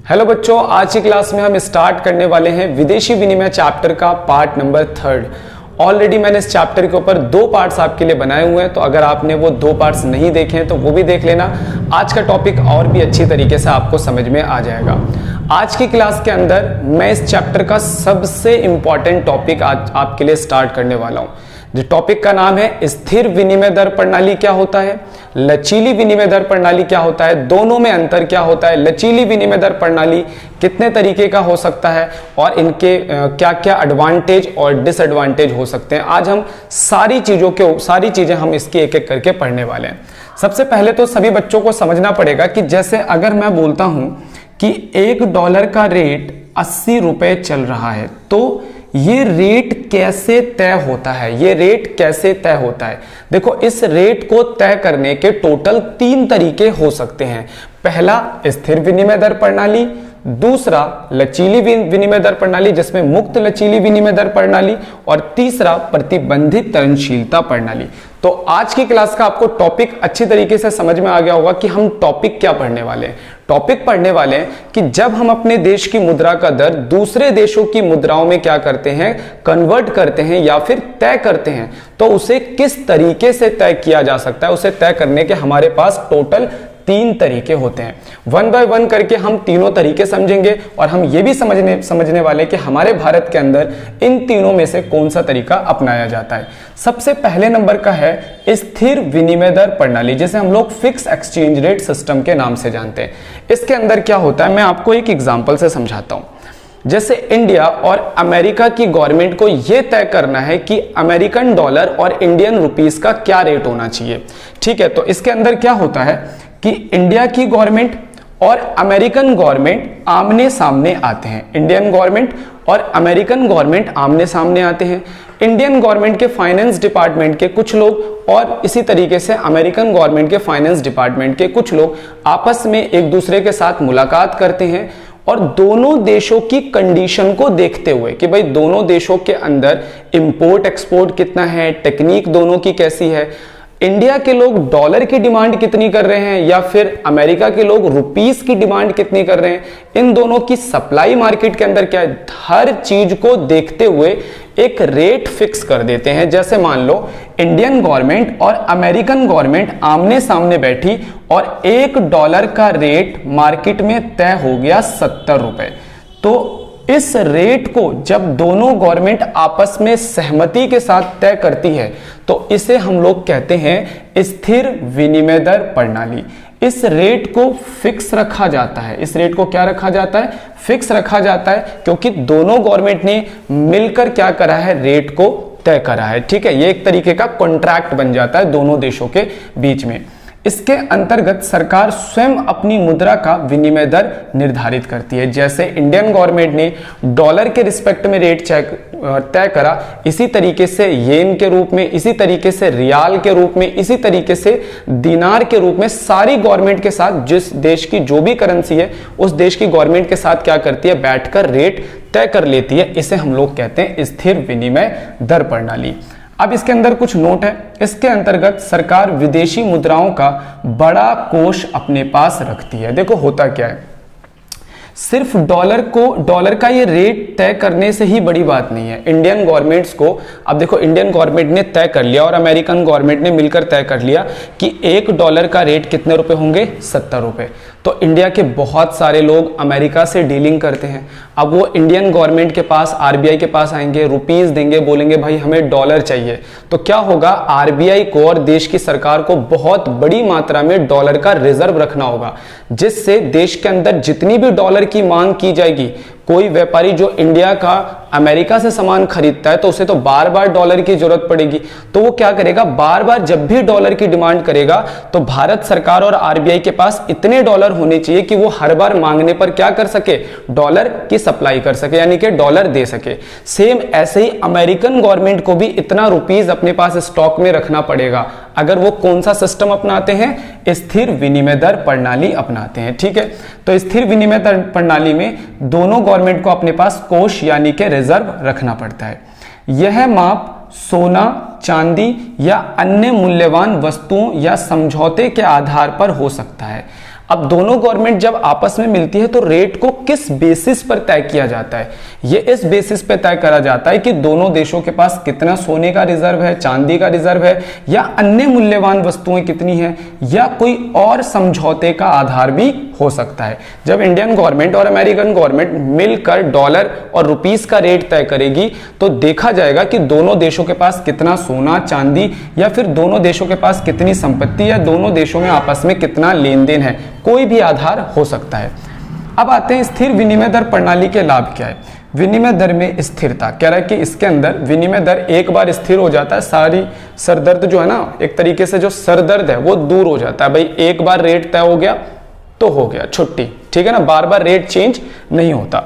Hello बच्चों, आज की क्लास में हम स्टार्ट करने वाले हैं विदेशी विनिमय चैप्टर का पार्ट नंबर 3। ऑलरेडी मैंने इस चैप्टर के ऊपर 2 पार्ट्स आपके लिए बनाए हुए हैं, तो अगर आपने वो 2 पार्ट्स नहीं देखे हैं तो वो भी देख लेना। आज का टॉपिक और भी अच्छी तरीके से आपको समझ में आ जाएगा। आज की क्लास के अंदर मैं इस चैप्टर का सबसे इंपॉर्टेंट टॉपिक आज आपके लिए स्टार्ट करने वाला हूं। जो टॉपिक का नाम है स्थिर विनिमय दर प्रणाली क्या होता है, लचीली विनिमय दर प्रणाली क्या होता है, दोनों में अंतर क्या होता है, लचीली विनिमय दर प्रणाली कितने तरीके का हो सकता है और इनके क्या क्या एडवांटेज और डिसएडवांटेज हो सकते हैं। आज हम सारी चीजें हम इसकी एक एक करके पढ़ने वाले हैं। सबसे पहले तो सभी बच्चों को समझना पड़ेगा कि जैसे अगर मैं बोलता हूं कि $1 का रेट 80 रुपए चल रहा है, तो ये रेट कैसे तय होता है, ये रेट कैसे तय होता है। देखो, इस रेट को तय करने के टोटल 3 तरीके हो सकते हैं। पहला स्थिर विनिमय दर प्रणाली, दूसरा लचीली विनिमय दर प्रणाली जिसमें मुक्त लचीली विनिमय दर प्रणाली, और तीसरा प्रतिबंधित तरलशीलता प्रणाली। तो आज की क्लास का आपको टॉपिक अच्छी तरीके से समझ में आ गया होगा कि हम टॉपिक क्या पढ़ने वाले हैं। टॉपिक पढ़ने वाले हैं कि जब हम अपने देश की मुद्रा का दर दूसरे देशों की मुद्राओं में क्या करते हैं, कन्वर्ट करते हैं या फिर तय करते हैं, तो उसे किस तरीके से तय किया जा सकता है। उसे तय करने के हमारे पास टोटल 3 तरीके होते हैं। 1 बाय 1 करके हम तीनों तरीके समझेंगे और हम ये भी समझने वाले कि हमारे भारत के अंदर इन तीनों में से कौन सा तरीका अपनाया जाता है। सबसे पहले नंबर का है स्थिर विनिमय दर प्रणाली, जिसे हम लोग फिक्स एक्सचेंज रेट सिस्टम के नाम से जानते हैं। इसके अंदर क्या होता है, मैं आपको एक एग्जांपल से समझाता हूं। जैसे इंडिया और अमेरिका की गवर्नमेंट को यह तय करना है कि अमेरिकन डॉलर और इंडियन रुपीस का क्या रेट होना चाहिए। ठीक है, तो इसके अंदर क्या होता है कि इंडिया की गवर्नमेंट और अमेरिकन गवर्नमेंट आमने सामने आते हैं। इंडियन गवर्नमेंट और अमेरिकन गवर्नमेंट आमने सामने आते हैं। इंडियन गवर्नमेंट के फाइनेंस डिपार्टमेंट के कुछ लोग और इसी तरीके से अमेरिकन गवर्नमेंट के फाइनेंस डिपार्टमेंट के कुछ लोग आपस में एक दूसरे के साथ मुलाकात करते हैं और दोनों देशों की कंडीशन को देखते हुए कि भाई दोनों देशों के अंदर इंपोर्ट एक्सपोर्ट कितना है, टेक्निक दोनों की कैसी है, इंडिया के लोग डॉलर की डिमांड कितनी कर रहे हैं या फिर अमेरिका के लोग रुपीस की डिमांड कितनी कर रहे हैं, इन दोनों की सप्लाई मार्केट के अंदर क्या है, हर चीज को देखते हुए एक रेट फिक्स कर देते हैं। जैसे मान लो इंडियन गवर्नमेंट और अमेरिकन गवर्नमेंट आमने सामने बैठी और $1 का रेट मार्केट में तय हो गया 70 रुपए। तो इस रेट को जब दोनों गवर्नमेंट आपस में सहमति के साथ तय करती है तो इसे हम लोग कहते हैं स्थिर विनिमय दर प्रणाली। इस रेट को फिक्स रखा जाता है। इस रेट को क्या रखा जाता है, फिक्स रखा जाता है, क्योंकि दोनों गवर्नमेंट ने मिलकर क्या करा है, रेट को तय करा है। ठीक है, ये एक तरीके का कॉन्ट्रैक्ट बन जाता है दोनों देशों के बीच में। इसके अंतर्गत सरकार स्वयं अपनी मुद्रा का विनिमय दर निर्धारित करती है। जैसे इंडियन गवर्नमेंट ने डॉलर के रिस्पेक्ट में रेट तय करा, इसी तरीके से येन के रूप में, इसी तरीके से रियाल के रूप में, इसी तरीके से दिनार के रूप में सारी गवर्नमेंट के साथ जिस देश की जो भी करेंसी है उस देश की गवर्नमेंट के साथ क्या करती है, बैठकर रेट तय कर लेती है। इसे हम लोग कहते हैं स्थिर विनिमय दर प्रणाली। अब इसके अंदर कुछ नोट है। इसके अंतर्गत सरकार विदेशी मुद्राओं का बड़ा कोष अपने पास रखती है। देखो होता क्या है, सिर्फ डॉलर का ये रेट तय करने से ही बड़ी बात नहीं है। इंडियन गवर्नमेंट्स को, अब देखो इंडियन गवर्नमेंट ने तय कर लिया और अमेरिकन गवर्नमेंट ने मिलकर तय कर लिया कि $1 का रेट कितने रुपए होंगे, 70 रुपए। तो इंडिया के बहुत सारे लोग अमेरिका से डीलिंग करते हैं। अब वो इंडियन गवर्नमेंट के पास, आरबीआई के पास आएंगे, रुपीस देंगे, बोलेंगे भाई हमें डॉलर चाहिए। तो क्या होगा, आरबीआई को और देश की सरकार को बहुत बड़ी मात्रा में डॉलर का रिजर्व रखना होगा, जिससे देश के अंदर जितनी भी डॉलर की मांग की जाएगी, कोई व्यापारी जो इंडिया का अमेरिका से सामान खरीदता है तो उसे तो बार बार डॉलर की जरूरत पड़ेगी, तो वो क्या करेगा, बार बार जब भी डॉलर की डिमांड करेगा तो भारत सरकार और आरबीआई के पास इतने डॉलर होने चाहिए कि वो हर बार मांगने पर क्या कर सके, डॉलर की सप्लाई कर सके, यानी कि डॉलर दे सके। सेम ऐसे ही अमेरिकन गवर्नमेंट को भी इतना रुपीस अपने पास स्टॉक में रखना पड़ेगा अगर वो कौन सा सिस्टम अपनाते हैं, स्थिर विनिमय दर प्रणाली अपनाते हैं। ठीक है, तो स्थिर विनिमय दर प्रणाली में दोनों गवर्नमेंट को अपने पास कोष यानी कि रिजर्व रखना पड़ता है। यह माप सोना, चांदी या अन्य मूल्यवान वस्तुओं या समझौते के आधार पर हो सकता है। अब दोनों गवर्नमेंट जब आपस में मिलती है तो रेट को किस बेसिस पर तय किया जाता है? ये इस बेसिस पर तय करा जाता है कि दोनों देशों के पास कितना सोने का रिजर्व है, चांदी का रिजर्व है, या अन्य मूल्यवान वस्तुएं कितनी हैं, या कोई और समझौते का आधार भी हो सकता है। जब इंडियन गवर्नमेंट और अमेरिकन गवर्नमेंट मिलकर डॉलर और रुपीस का रेट तय करेगी तो देखा जाएगा कि दोनों देशों के पास कितना सोना, चांदी, या फिर दोनों देशों के पास कितनी संपत्ति, या दोनों देशों में आपस में कितना लेन देन है, कोई भी आधार हो सकता है। अब आते हैं स्थिर विनिमय दर प्रणाली के लाभ क्या है। विनिमय दर में स्थिरता कह रहा है कि इसके अंदर विनिमय दर एक बार स्थिर हो जाता है, सारी सरदर्द जो है ना, एक तरीके से जो सरदर्द है वो दूर हो जाता है। भाई एक बार रेट तय हो गया तो हो गया, छुट्टी, ठीक है ना, बार बार रेट चेंज नहीं होता।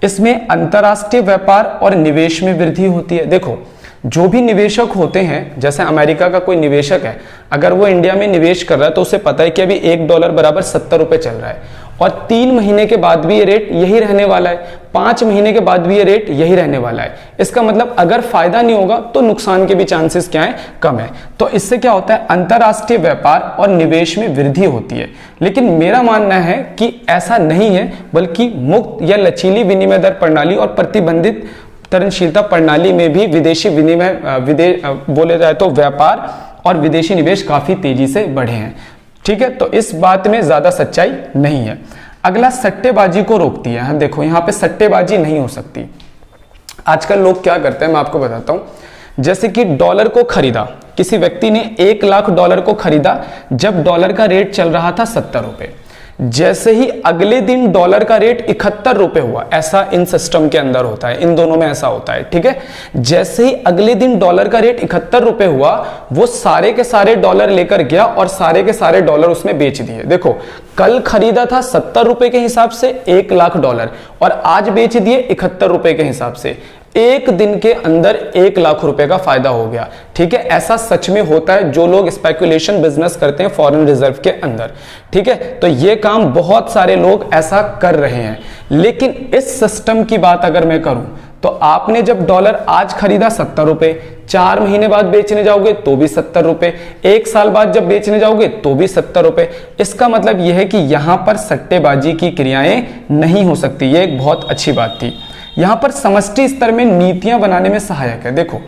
इसमें अंतरराष्ट्रीय व्यापार और निवेश में वृद्धि होती है। देखो, जो भी निवेशक होते हैं, जैसे अमेरिका का कोई निवेशक है, अगर वो इंडिया में निवेश कर रहा है तो उसे पता है कि अभी $1 बराबर 70 रुपए चल रहा है, और 3 महीने के बाद भी ये रेट यही रहने वाला है, 5 महीने के बाद भी ये रेट यही रहने वाला है। इसका मतलब अगर फायदा नहीं होगा तो नुकसान के भी चांसेस क्या है, कम है। तो इससे क्या होता है, अंतरराष्ट्रीय व्यापार और निवेश में वृद्धि होती है। लेकिन मेरा मानना है कि ऐसा नहीं है, बल्कि मुक्त या लचीली विनिमय दर प्रणाली और प्रतिबंधित तरलशीलता प्रणाली में भी विदेशी विनिमय बोले जाए तो व्यापार और विदेशी निवेश काफी तेजी से बढ़े हैं। ठीक है, तो इस बात में ज्यादा सच्चाई नहीं है। अगला, सट्टेबाजी को रोकती है। हम देखो यहाँ पे सट्टेबाजी नहीं हो सकती। आजकल लोग क्या करते हैं मैं आपको बताता हूं। जैसे कि डॉलर को खरीदा, किसी व्यक्ति ने $1 लाख को खरीदा जब डॉलर का रेट चल रहा था 70 रुपए। जैसे ही अगले दिन डॉलर का रेट 71 रुपए हुआ, ऐसा इन सिस्टम के अंदर होता है, इन दोनों में ऐसा होता है। ठीक है, जैसे ही अगले दिन डॉलर का रेट 71 रुपए हुआ, वो सारे के सारे डॉलर लेकर गया और सारे के सारे डॉलर उसने बेच दिए। देखो, कल खरीदा था 70 रुपए के हिसाब से $1 लाख, और आज बेच दिए 71 रुपए के हिसाब से। एक दिन के अंदर $1 लाख का फायदा हो गया। ठीक है, ऐसा सच में होता है जो लोग स्पेकुलेशन बिजनेस करते हैं फॉरेन रिजर्व के अंदर। ठीक है, तो ये काम बहुत सारे लोग ऐसा कर रहे हैं। लेकिन इस सिस्टम की बात अगर मैं करूं तो आपने जब डॉलर आज खरीदा 70 रुपए, 4 महीने बाद बेचने जाओगे तो भी 70 रुपए, 1 साल बाद जब बेचने जाओगे तो भी 70 रुपए। इसका मतलब यह है कि यहां पर सट्टेबाजी की क्रियाएं नहीं हो सकती। यह एक बहुत अच्छी बात थी। यहां पर समष्टि स्तर में नीतियां बनाने में सहायक है। देखो,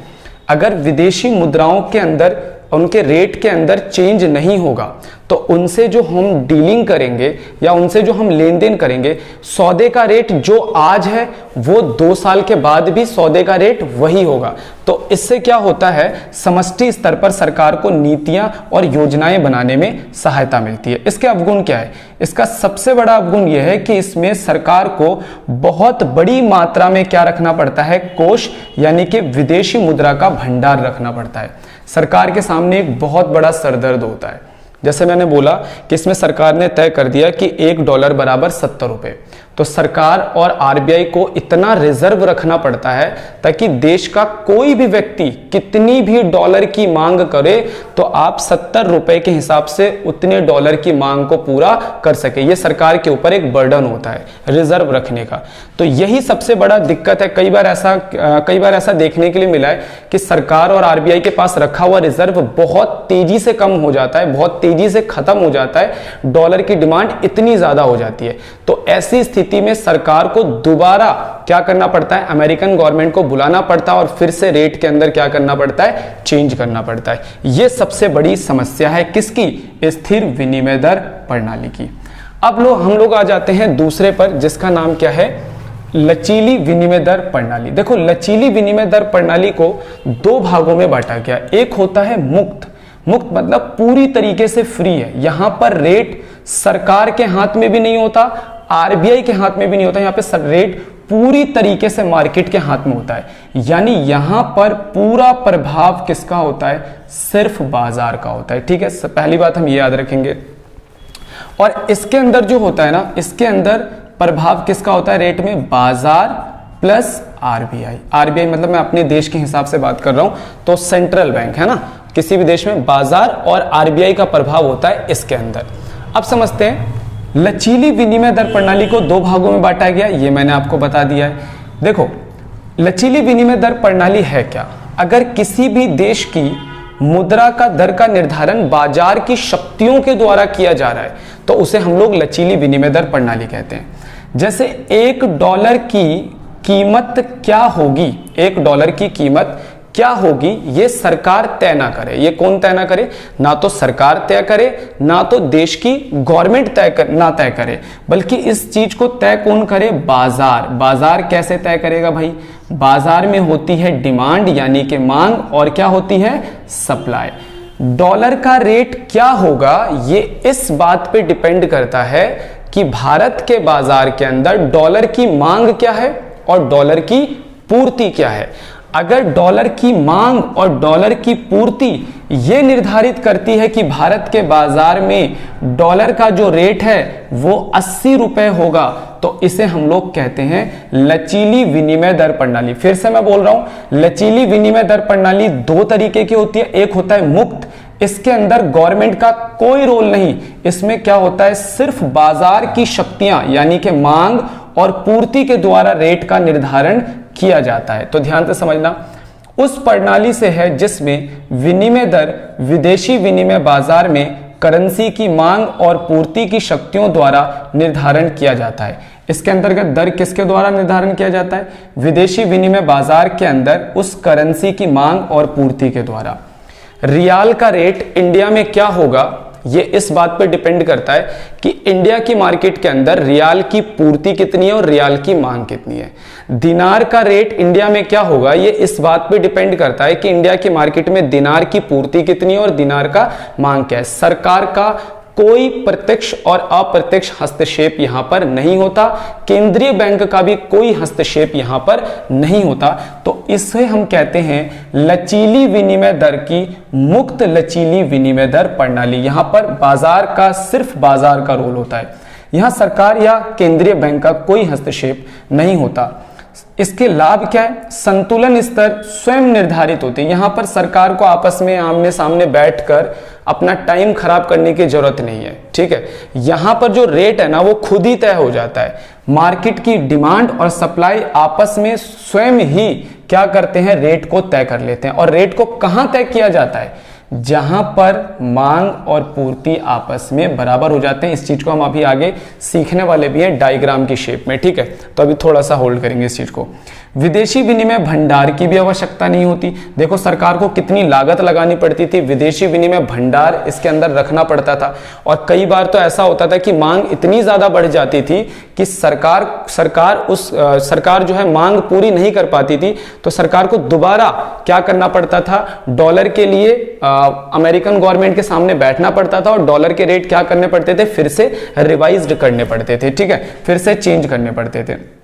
अगर विदेशी मुद्राओं के अंदर, उनके रेट के अंदर चेंज नहीं होगा तो उनसे जो हम डीलिंग करेंगे या उनसे जो हम लेन देन करेंगे, सौदे का रेट जो आज है वो 2 साल के बाद भी सौदे का रेट वही होगा। तो इससे क्या होता है, समष्टि स्तर पर सरकार को नीतियां और योजनाएं बनाने में सहायता मिलती है। इसके अवगुण क्या है? इसका सबसे बड़ा अवगुण यह है कि इसमें सरकार को बहुत बड़ी मात्रा में क्या रखना पड़ता है, कोष, यानी कि विदेशी मुद्रा का भंडार रखना पड़ता है। सरकार के सामने एक बहुत बड़ा सरदर्द होता है। जैसे मैंने बोला कि इसमें सरकार ने तय कर दिया कि $1 बराबर 70 रुपए, तो सरकार और आरबीआई को इतना रिजर्व रखना पड़ता है ताकि देश का कोई भी व्यक्ति कितनी भी डॉलर की मांग करे तो आप 70 रुपए के हिसाब से उतने डॉलर की मांग को पूरा कर सके। ये सरकार के ऊपर एक बर्डन होता है रिजर्व रखने का। तो यही सबसे बड़ा दिक्कत है। कई बार ऐसा देखने के लिए मिला है कि सरकार और आरबीआई के पास रखा हुआ रिजर्व बहुत तेजी से कम हो जाता है, बहुत तेजी से खत्म हो जाता है, डॉलर की डिमांड इतनी ज्यादा हो जाती है। तो ऐसी स्थिति में सरकार को दोबारा क्या करना पड़ता है, अमेरिकन गवर्नमेंट को बुलाना पड़ता है और फिर से रेट के अंदर क्या करना पड़ता है, चेंज करना पड़ता है। यह सबसे बड़ी समस्या है किसकी, स्थिर विनिमय दर प्रणाली की। अब हम लोग आ जाते हैं दूसरे पर, जिसका नाम क्या है, लचीली विनिमय दर प्रणाली। देखो, लचीली विनिमय दर प्रणाली को 2 भागों में बांटा गया। एक होता है मुक्त मतलब पूरी तरीके से फ्री है। यहां पर रेट सरकार के हाथ में भी नहीं होता, आरबीआई के हाथ में भी नहीं होता। यहां पे रेट पूरी तरीके से मार्केट के हाथ में होता है। यानी यहां पर पूरा प्रभाव किसका होता है, सिर्फ बाजार का होता है। ठीक है, पहली बात हम ये याद रखेंगे। और इसके अंदर जो होता है ना, इसके अंदर प्रभाव किसका होता है रेट में, बाजार प्लस आरबीआई। आरबीआई मतलब मैं अपने देश के हिसाब से बात कर रहा हूं, तो सेंट्रल बैंक है ना, किसी भी देश में बाजार और आरबीआई का प्रभाव होता है इसके अंदर। अब समझते हैं, लचीली विनिमय दर प्रणाली को 2 भागों में बांटा गया, ये मैंने आपको बता दिया है। देखो, लचीली विनिमय दर प्रणाली है क्या? अगर किसी भी देश की मुद्रा का दर का निर्धारण बाजार की शक्तियों के द्वारा किया जा रहा है तो उसे हम लोग लचीली विनिमय दर प्रणाली कहते हैं। जैसे $1 की कीमत क्या होगी, $1 की कीमत क्या होगी, ये सरकार तय ना करे। ये कौन तय ना करे? ना तो सरकार तय करे, ना तो देश की गवर्नमेंट तय करे, बल्कि इस चीज को तय कौन करे? बाजार। बाजार कैसे तय करेगा भाई? बाजार में होती है डिमांड यानी कि मांग, और क्या होती है? सप्लाई। डॉलर का रेट क्या होगा ये इस बात पे डिपेंड करता है कि भारत के बाजार के अंदर डॉलर की मांग क्या है और डॉलर की पूर्ति क्या है। अगर डॉलर की मांग और डॉलर की पूर्ति ये निर्धारित करती है कि भारत के बाजार में डॉलर का जो रेट है वो 80 रुपए होगा तो इसे हम लोग कहते हैं लचीली विनिमय दर प्रणाली। फिर से मैं बोल रहा हूं, लचीली विनिमय दर प्रणाली दो तरीके की होती है। एक होता है मुक्त, इसके अंदर गवर्नमेंट का कोई रोल नहीं, इसमें क्या होता है? सिर्फ बाजार की शक्तियां यानी कि मांग और पूर्ति के द्वारा रेट का निर्धारण किया जाता है। तो ध्यान से समझना, उस प्रणाली से है जिसमें विनिमय दर विदेशी विनिमय बाजार में करेंसी की मांग और पूर्ति की शक्तियों द्वारा निर्धारण किया जाता है। इसके अंतर्गत दर किसके द्वारा निर्धारण किया जाता है? विदेशी विनिमय बाजार के अंदर उस करेंसी की मांग और पूर्ति के द्वारा। रियाल का रेट इंडिया में क्या होगा ये इस बात पर डिपेंड करता है कि इंडिया की मार्केट के अंदर रियाल की पूर्ति कितनी है और रियाल की मांग कितनी है। दिनार का रेट इंडिया में क्या होगा ये इस बात पे डिपेंड करता है कि इंडिया की मार्केट में दिनार की पूर्ति कितनी है और दिनार का मांग क्या है। सरकार का कोई प्रत्यक्ष और अप्रत्यक्ष हस्तक्षेप यहां पर नहीं होता, केंद्रीय बैंक का भी कोई हस्तक्षेप यहां पर नहीं होता। तो इसे हम कहते हैं लचीली विनिमय दर की मुक्त लचीली विनिमय दर प्रणाली। यहां पर बाजार का सिर्फ बाजार का रोल होता है, यहां सरकार या केंद्रीय बैंक का कोई हस्तक्षेप नहीं होता। इसके लाभ क्या है? संतुलन स्तर स्वयं निर्धारित होते हैं। यहां पर सरकार को आपस में आमने सामने बैठकर अपना टाइम खराब करने की जरूरत नहीं है, ठीक है। यहां पर जो रेट है ना वो खुद ही तय हो जाता है। मार्केट की डिमांड और सप्लाई आपस में स्वयं ही क्या करते हैं? रेट को तय कर लेते हैं। और रेट को कहां तय किया जाता है? जहां पर मांग और पूर्ति आपस में बराबर हो जाते हैं। इस चीज को हम अभी आगे सीखने वाले भी हैं डायग्राम की शेप में, ठीक है। तो अभी थोड़ा सा होल्ड करेंगे इस चीज को। विदेशी विनिमय भंडार की भी आवश्यकता नहीं होती। देखो सरकार को कितनी लागत लगानी पड़ती थी, विदेशी विनिमय भंडार इसके अंदर रखना पड़ता था। और कई बार तो ऐसा होता था कि मांग इतनी ज्यादा बढ़ जाती थी कि सरकार जो है मांग पूरी नहीं कर पाती थी, तो सरकार को दोबारा क्या करना पड़ता था? डॉलर के लिए अमेरिकन गवर्नमेंट के सामने बैठना पड़ता था और डॉलर के रेट क्या करने पड़ते थे? फिर से रिवाइज्ड करने पड़ते थे, ठीक है, फिर से चेंज करने पड़ते थे।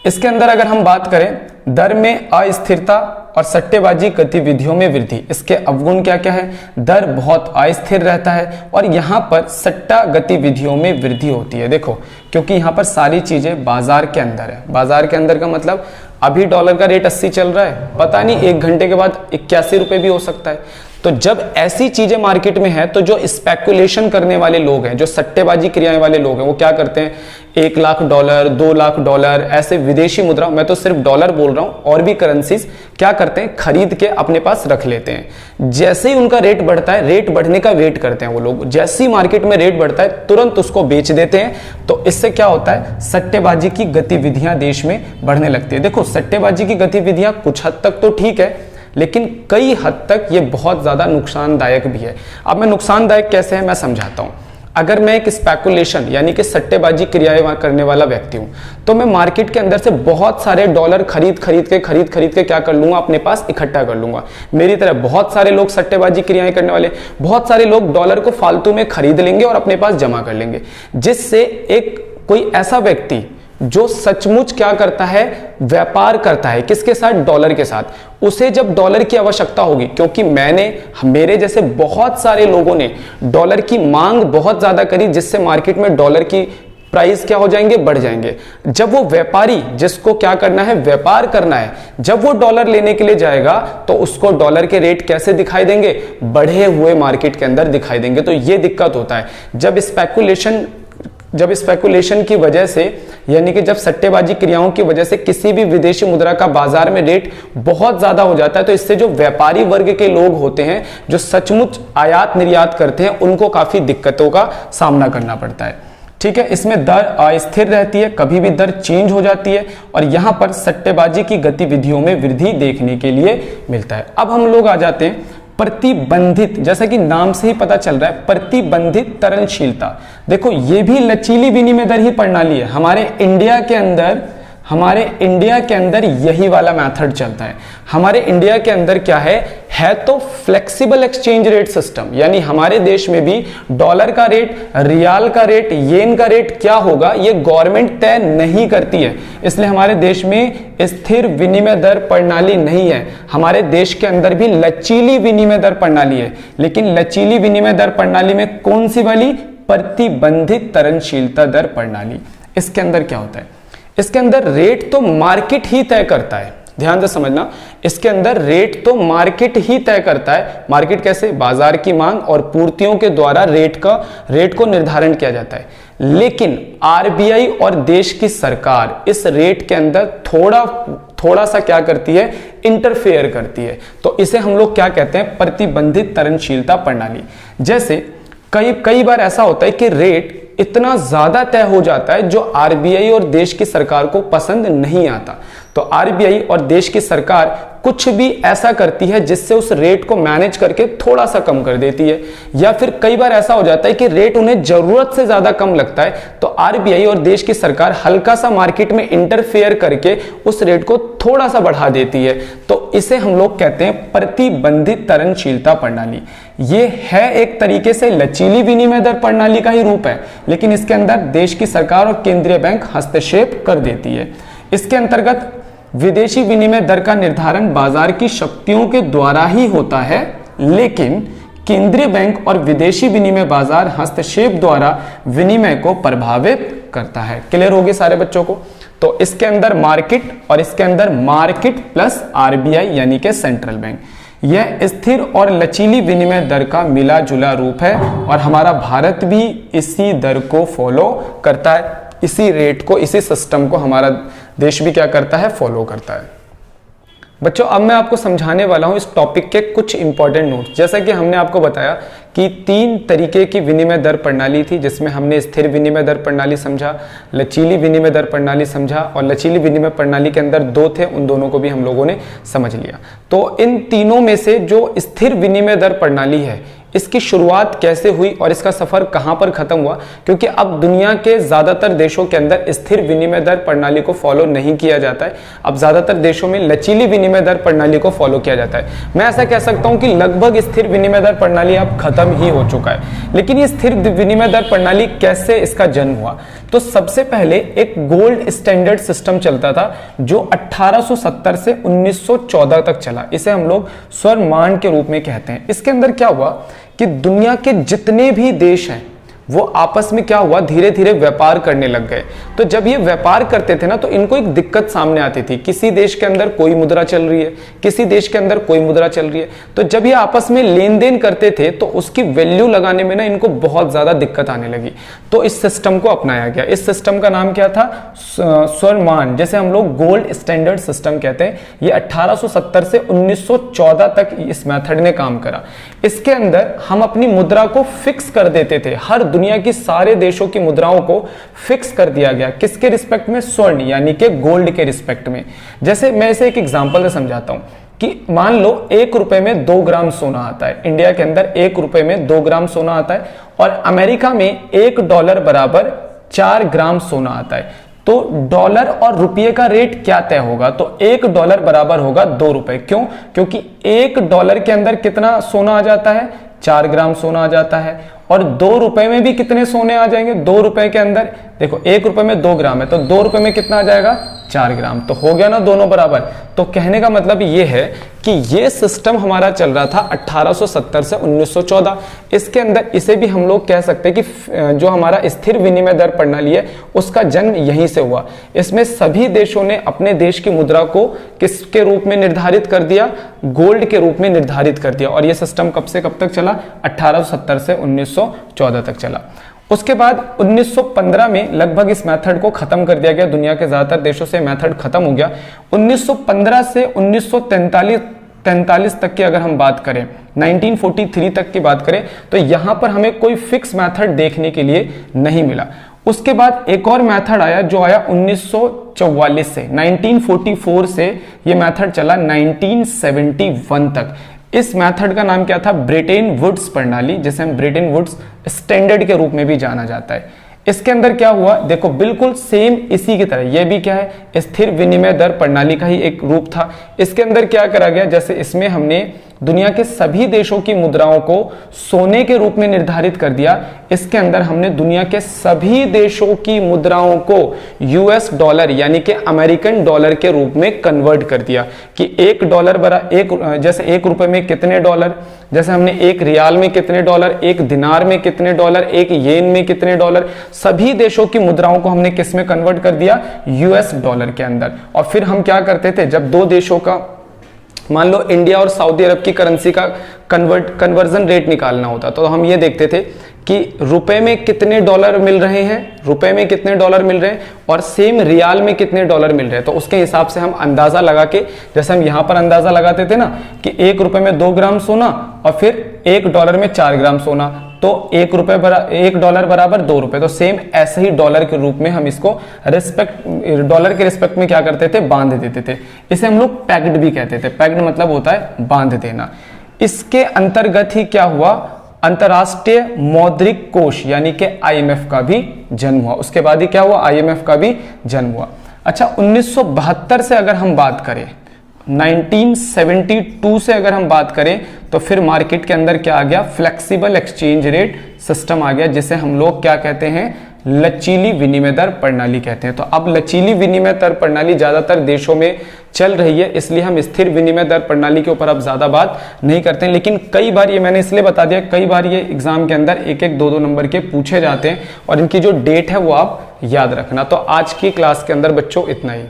इसके अंदर अगर हम बात करें दर में अस्थिरता और सट्टेबाजी गतिविधियों में वृद्धि, इसके अवगुण क्या क्या है? दर बहुत अस्थिर रहता है और यहां पर सट्टा गतिविधियों में वृद्धि होती है। देखो क्योंकि यहां पर सारी चीजें बाजार के अंदर है। बाजार के अंदर का मतलब अभी डॉलर का रेट 80 चल रहा है, पता नहीं 1 घंटे के बाद 81 रुपए भी हो सकता है। तो जब ऐसी चीजें मार्केट में है तो जो स्पेकुलेशन करने वाले लोग हैं, जो सट्टेबाजी क्रियाएं वाले लोग हैं, वो क्या करते हैं? $1,00,000 $2,00,000 ऐसे विदेशी मुद्रा, मैं तो सिर्फ डॉलर बोल रहा हूं, और भी करेंसीज क्या करते हैं? खरीद के अपने पास रख लेते हैं। जैसे ही उनका रेट बढ़ता है, रेट बढ़ने का वेट करते हैं वो लोग, जैसे ही मार्केट में रेट बढ़ता है तुरंत उसको बेच देते हैं। तो इससे क्या होता है? सट्टेबाजी की गतिविधियां देश में बढ़ने लगती है। देखो सट्टेबाजी की गतिविधियां कुछ हद तक तो ठीक है, लेकिन कई हद तक ये बहुत ज्यादा नुकसानदायक भी है। अब मैं नुकसानदायक कैसे है मैं समझाता हूं। अगर मैं एक स्पेकुलेशन यानी कि सट्टेबाजी क्रियाएं करने वाला व्यक्ति हूं, तो मैं मार्केट के अंदर से बहुत सारे डॉलर खरीद खरीद के क्या कर लूंगा? अपने पास इकट्ठा कर लूंगा। मेरी तरह बहुत सारे लोग सट्टेबाजी क्रियाएं करने वाले, बहुत सारे लोग डॉलर को फालतू में खरीद लेंगे और अपने पास जमा कर लेंगे, जिससे एक कोई ऐसा व्यक्ति जो सचमुच क्या करता है? व्यापार करता है किसके साथ? डॉलर के साथ। उसे जब डॉलर की आवश्यकता होगी, क्योंकि मेरे जैसे बहुत सारे लोगों ने डॉलर की मांग बहुत ज्यादा करी, जिससे मार्केट में डॉलर की प्राइस क्या हो जाएंगे? बढ़ जाएंगे। जब वो व्यापारी जिसको क्या करना है? व्यापार करना है, जब वो डॉलर लेने के लिए जाएगा तो उसको डॉलर के रेट कैसे दिखाई देंगे? बढ़े हुए मार्केट के अंदर दिखाई देंगे। तो ये दिक्कत होता है जब स्पेकुलेशन की वजह से यानी कि जब सट्टेबाजी क्रियाओं की वजह से किसी भी विदेशी मुद्रा का बाजार में रेट बहुत ज्यादा हो जाता है, तो इससे जो व्यापारी वर्ग के लोग होते हैं जो सचमुच आयात निर्यात करते हैं, उनको काफी दिक्कतों का सामना करना पड़ता है। ठीक है, इसमें दर अस्थिर रहती है, कभी भी दर चेंज हो जाती है और यहां पर सट्टेबाजी की गतिविधियों में वृद्धि देखने के लिए मिलता है। अब हम लोग आ जाते हैं प्रतिबंधित, जैसा कि नाम से ही पता चल रहा है, प्रतिबंधित तरलशीलता। देखो ये भी लचीली विनिमय दर ही प्रणाली है। हमारे इंडिया के अंदर यही वाला मेथड चलता है। हमारे इंडिया के अंदर क्या है तो फ्लेक्सिबल एक्सचेंज रेट सिस्टम, यानी हमारे देश में भी डॉलर का रेट, रियाल का रेट, येन का रेट क्या होगा ये गवर्नमेंट तय नहीं करती है, इसलिए हमारे देश में स्थिर विनिमय दर प्रणाली नहीं है। हमारे देश के अंदर भी लचीली विनिमय दर प्रणाली है, लेकिन लचीली विनिमय दर प्रणाली में कौन सी वाली? प्रतिबंधित तरलशीलता दर प्रणाली। इसके अंदर क्या होता है? इसके अंदर रेट तो मार्केट ही तय करता है, ध्यान से समझना। इसके अंदर रेट तो मार्केट ही तय करता है। मार्केट कैसे? बाजार की मांग और पूर्तियों के द्वारा रेट को निर्धारण किया जाता है। लेकिन आरबीआई और देश की सरकार इस रेट के अंदर थोड़ा सा क्या करती है? इंटरफेयर करती है। तो इसे हम लोग क्या कहते हैं? प्रतिबंधित तरलशीलता प्रणाली। जैसे कई बार ऐसा होता है कि रेट इतना ज्यादा तय हो जाता है जो आरबीआई और देश की सरकार को पसंद नहीं आता, तो आरबीआई और देश की सरकार कुछ भी ऐसा करती है जिससे उस रेट को मैनेज करके थोड़ा सा कम कर देती है। या फिर कई बार ऐसा हो जाता है कि रेट उन्हें जरूरत से ज्यादा कम लगता है, तो आरबीआई और देश की सरकार हल्का सा मार्केट में इंटरफेयर करके उस रेट को थोड़ा सा बढ़ा देती है। तो इसे हम लोग कहते हैं प्रतिबंधित तरलशीलता प्रणाली। ये है एक तरीके से लचीली विनिमय दर प्रणाली का ही रूप है, लेकिन इसके अंदर देश की सरकार और केंद्रीय बैंक हस्तक्षेप कर देती है। इसके अंतर्गत विदेशी विनिमय दर का निर्धारण बाजार की शक्तियों के द्वारा ही होता है, लेकिन केंद्रीय बैंक और विदेशी विनिमय बाजार हस्तक्षेप द्वारा विनिमय को प्रभावित करता है। क्लियर होगी सारे बच्चों को? तो इसके अंदर मार्केट और इसके अंदर मार्केट प्लस आरबीआई यानी कि सेंट्रल बैंक, यह स्थिर और लचीली विनिमय दर का मिला जुला रूप है और हमारा भारत भी इसी दर को फॉलो करता है। इसी रेट को, इसी सिस्टम को हमारा देश भी क्या करता है? फॉलो करता है। बच्चों अब मैं आपको समझाने वाला हूं इस टॉपिक के कुछ इंपॉर्टेंट नोट्स। जैसा कि हमने आपको बताया कि 3 तरीके की विनिमय दर प्रणाली थी, जिसमें हमने स्थिर विनिमय दर प्रणाली समझा, लचीली विनिमय दर प्रणाली समझा और लचीली विनिमय प्रणाली के अंदर 2 थे, उन दोनों को भी हम लोगों ने समझ लिया। तो इन तीनों में से जो स्थिर विनिमय दर प्रणाली है, इसकी शुरुआत कैसे हुई और इसका सफर कहां पर खत्म हुआ? क्योंकि अब दुनिया के ज्यादातर देशों के अंदर स्थिर विनिमय दर प्रणाली को फॉलो नहीं किया जाता है। अब ज्यादातर देशों में लचीली विनिमय दर प्रणाली को फॉलो किया जाता है। मैं ऐसा कह सकता हूं कि लगभग स्थिर विनिमय दर प्रणाली अब खत्म ही हो चुका है। लेकिन ये स्थिर विनिमय दर प्रणाली कैसे इसका जन्म हुआ? तो सबसे पहले एक गोल्ड स्टैंडर्ड सिस्टम चलता था जो 1870 से 1914 तक चला। इसे हम लोग स्वर्णमान के रूप में कहते हैं। इसके अंदर क्या हुआ कि दुनिया के जितने भी देश हैं वो आपस में क्या हुआ, धीरे धीरे व्यापार करने लग गए। तो जब ये व्यापार करते थे ना, तो इनको एक दिक्कत सामने आती थी। किसी देश के अंदर कोई मुद्रा चल रही है, किसी देश के अंदर कोई मुद्रा चल रही है, तो जब ये आपस में लेन देन करते थे तो उसकी वैल्यू लगाने में ना इनको बहुत ज्यादा दिक्कत आने लगी। तो इस सिस्टम को अपनाया गया। इस सिस्टम का नाम क्या था? स्वर्णमान, जैसे हम लोग गोल्ड स्टैंडर्ड सिस्टम कहते हैं। ये 1870 से 1914 तक इस मेथड ने काम करा। इसके अंदर हम अपनी मुद्रा को फिक्स कर देते थे। हर दुनिया की सारे देशों की मुद्राओं को फिक्स कर दिया गया। किसके रिस्पेक्ट में? स्वर्ण यानी कि गोल्ड के रिस्पेक्ट में। जैसे मैं इसे एक एग्जांपल से समझाता हूं कि मान लो 1 रुपए में 2 ग्राम सोना आता है। इंडिया के अंदर 1 रुपए में 2 ग्राम सोना आता है और अमेरिका में $1 बराबर 4 ग्राम सोना आता है। तो डॉलर और रुपये का रेट क्या तय होगा? तो $1 बराबर होगा 2 रुपए। क्यों? क्योंकि $1 के अंदर कितना सोना आ जाता है? 4 ग्राम सोना आ जाता है। और 2 रुपए में भी कितने सोने आ जाएंगे? 2 रुपए के अंदर देखो 1 रुपए में 2 ग्राम है, तो 2 रुपए में कितना आ जाएगा? 4 ग्राम। तो हो गया ना दोनों बराबर। तो कहने का मतलब ये है कि ये सिस्टम हमारा चल रहा था 1870 से 1914। इसके अंदर इसे भी हम लोग कह सकते हैं कि जो हमारा स्थिर विनिमय दर प्रणाली है उसका जन्म यहीं से हुआ। इसमें सभी देशों ने अपने देश की मुद्रा को किसके रूप में निर्धारित कर दिया? गोल्ड के रूप में निर्धारित कर दिया। और यह सिस्टम कब से कब तक चला? 1870 से 1914 तक चला। उसके बाद 1915 में लगभग इस मेथड को खत्म कर दिया गया, दुनिया के ज्यादातर देशों से मेथड खत्म हो गया। 1915 से 1943 तक की अगर हम बात करें, 1943 तक की बात करें, तो यहां पर हमें कोई फिक्स मेथड देखने के लिए नहीं मिला। उसके बाद एक और मेथड आया जो आया 1944 से, 1944 से ये मेथड चला 1971 तक। इस मेथड का नाम क्या था? ब्रेटन वुड्स प्रणाली, जिसे हम ब्रेटन वुड्स स्टैंडर्ड के रूप में भी जाना जाता है। इसके अंदर क्या हुआ, देखो बिल्कुल सेम इसी की तरह, यह भी क्या है, स्थिर विनिमय दर प्रणाली का ही एक रूप था। इसके अंदर क्या करा गया, जैसे इसमें हमने दुनिया के सभी देशों की मुद्राओं को सोने के रूप में निर्धारित कर दिया, इसके अंदर हमने दुनिया के सभी देशों की मुद्राओं को यूएस डॉलर यानी कि अमेरिकन डॉलर के रूप में कन्वर्ट कर दिया कि जैसे एक रुपए में कितने डॉलर, जैसे हमने एक रियाल में कितने डॉलर, एक दिनार में कितने डॉलर, एक येन में कितने डॉलर, सभी देशों की मुद्राओं को हमने किस में कन्वर्ट कर दिया? यूएस डॉलर के अंदर। और फिर हम क्या करते थे, जब दो देशों का, मान लो इंडिया और सऊदी अरब की करेंसी का कन्वर्जन रेट निकालना होता, तो हम ये देखते थे कि रुपए में कितने डॉलर मिल रहे हैं, रुपए में कितने डॉलर मिल रहे हैं और सेम रियाल में कितने डॉलर मिल रहे हैं, तो उसके हिसाब से हम अंदाजा लगा के, जैसे हम यहां पर अंदाजा लगाते थे ना कि एक रुपए में 2 ग्राम सोना और फिर एक डॉलर में 4 ग्राम सोना, तो एक डॉलर बराबर 2 रुपए। तो सेम ऐसे ही डॉलर के रूप में हम इसको डॉलर के रिस्पेक्ट में क्या करते थे? बांध देते थे। इसे हम लोग पैक्ड भी कहते थे। पैक्ड मतलब होता है बांध देना। इसके अंतर्गत ही क्या हुआ, अंतरराष्ट्रीय मौद्रिक कोष यानी कि आईएमएफ का भी जन्म हुआ। उसके बाद ही क्या हुआ? आईएमएफ का भी जन्म हुआ। अच्छा, 1972 से अगर हम बात करें, 1972 से अगर हम बात करें, तो फिर मार्केट के अंदर क्या आ गया? फ्लेक्सिबल एक्सचेंज रेट सिस्टम आ गया, जिसे हम लोग क्या कहते हैं? लचीली विनिमय दर प्रणाली कहते हैं। तो अब लचीली विनिमय दर प्रणाली ज्यादातर देशों में चल रही है, इसलिए हम स्थिर विनिमय दर प्रणाली के ऊपर अब ज्यादा बात नहीं करते हैं। लेकिन कई बार, ये मैंने इसलिए बता दिया, कई बार ये एग्जाम के अंदर 1-1, 2-2 नंबर के पूछे जाते हैं और इनकी जो डेट है वो आप याद रखना। तो आज की क्लास के अंदर बच्चों इतना ही।